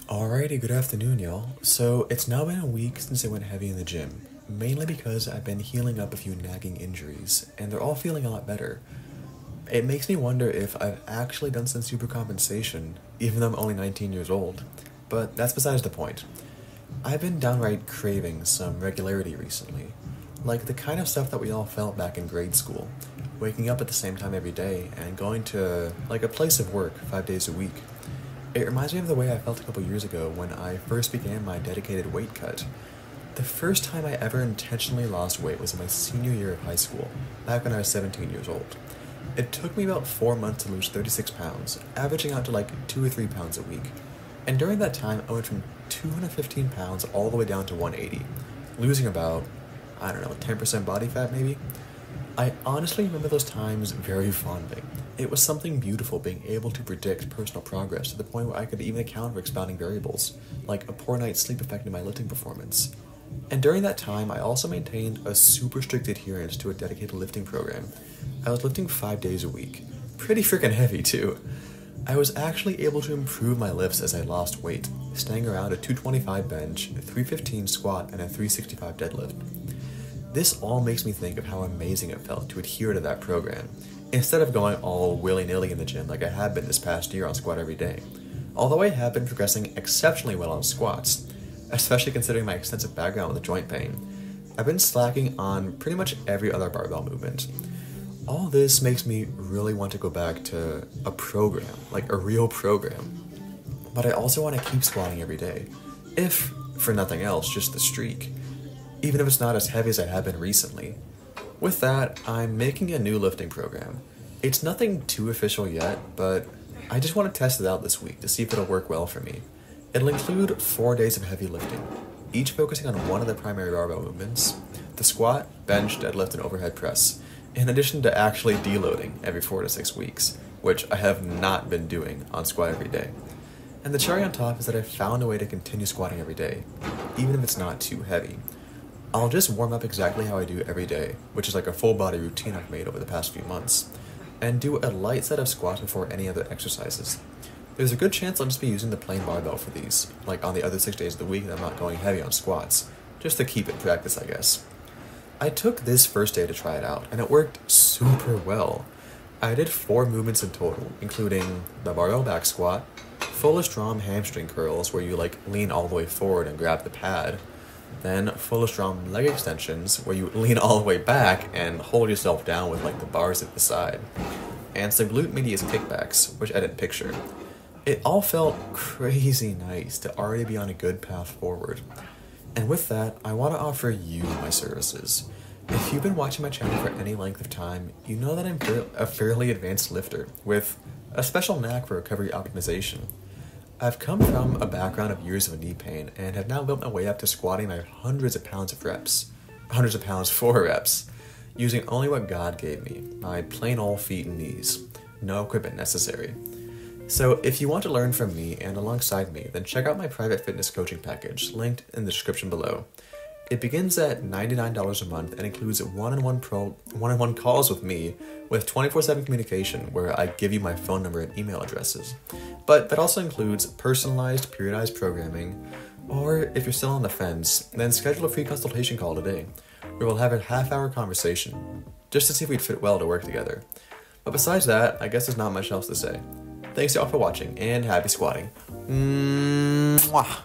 Alrighty, good afternoon, y'all. So, it's now been a week since I went heavy in the gym, mainly because I've been healing up a few nagging injuries, and they're all feeling a lot better. It makes me wonder if I've actually done some supercompensation, even though I'm only 19 years old. But that's besides the point. I've been downright craving some regularity recently, like the kind of stuff that we all felt back in grade school, waking up at the same time every day and going to, like, a place of work 5 days a week. It reminds me of the way I felt a couple years ago when I first began my dedicated weight cut. The first time I ever intentionally lost weight was in my senior year of high school, back when I was 17 years old. It took me about 4 months to lose 36 pounds, averaging out to like 2 or 3 pounds a week. And during that time, I went from 215 pounds all the way down to 180, losing about, 10% body fat maybe? I honestly remember those times very fondly. It was something beautiful being able to predict personal progress to the point where I could even account for expounding variables, like a poor night's sleep affecting my lifting performance. And during that time, I also maintained a super strict adherence to a dedicated lifting program. I was lifting 5 days a week. Pretty freaking heavy, too. I was actually able to improve my lifts as I lost weight, staying around a 225 bench, 315 squat, and a 365 deadlift. This all makes me think of how amazing it felt to adhere to that program, instead of going all willy-nilly in the gym like I have been this past year on squat every day. Although I have been progressing exceptionally well on squats, especially considering my extensive background with joint pain, I've been slacking on pretty much every other barbell movement. All this makes me really want to go back to a program, like a real program. But I also want to keep squatting every day, if, for nothing else, just the streak, even if it's not as heavy as I have been recently. With that, I'm making a new lifting program. It's nothing too official yet, but I just want to test it out this week to see if it'll work well for me. It'll include 4 days of heavy lifting, each focusing on one of the primary barbell movements: the squat, bench, deadlift, and overhead press, in addition to actually deloading every 4 to 6 weeks, which I have not been doing on squat every day. And the cherry on top is that I've found a way to continue squatting every day, even if it's not too heavy. I'll just warm up exactly how I do every day, which is like a full body routine I've made over the past few months, and do a light set of squats before any other exercises. There's a good chance I'll just be using the plain barbell for these, like on the other 6 days of the week that I'm not going heavy on squats, just to keep it practice, I guess. I took this first day to try it out, and it worked super well. I did 4 movements in total, including the barbell back squat, fullest ROM hamstring curls where you lean all the way forward and grab the pad, then fullest ROM leg extensions where you lean all the way back and hold yourself down with the bars at the side, and some glute medius kickbacks, which I didn't picture. It all felt crazy nice to already be on a good path forward. And with that, I want to offer you my services. If you've been watching my channel for any length of time, you know that I'm a fairly advanced lifter with a special knack for recovery optimization. I've come from a background of years of knee pain and have now built my way up to squatting my hundreds of pounds for reps, using only what God gave me, my plain old feet and knees, no equipment necessary. So if you want to learn from me and alongside me, then check out my private fitness coaching package, linked in the description below. It begins at $99 a month and includes one-on-one calls with me with 24/7 communication where I give you my phone number and email addresses. But that also includes personalized, periodized programming, or if you're still on the fence, then schedule a free consultation call today, where we'll have a half-hour conversation, just to see if we'd fit well to work together. But besides that, I guess there's not much else to say. Thanks y'all for watching, and happy squatting. Mwah.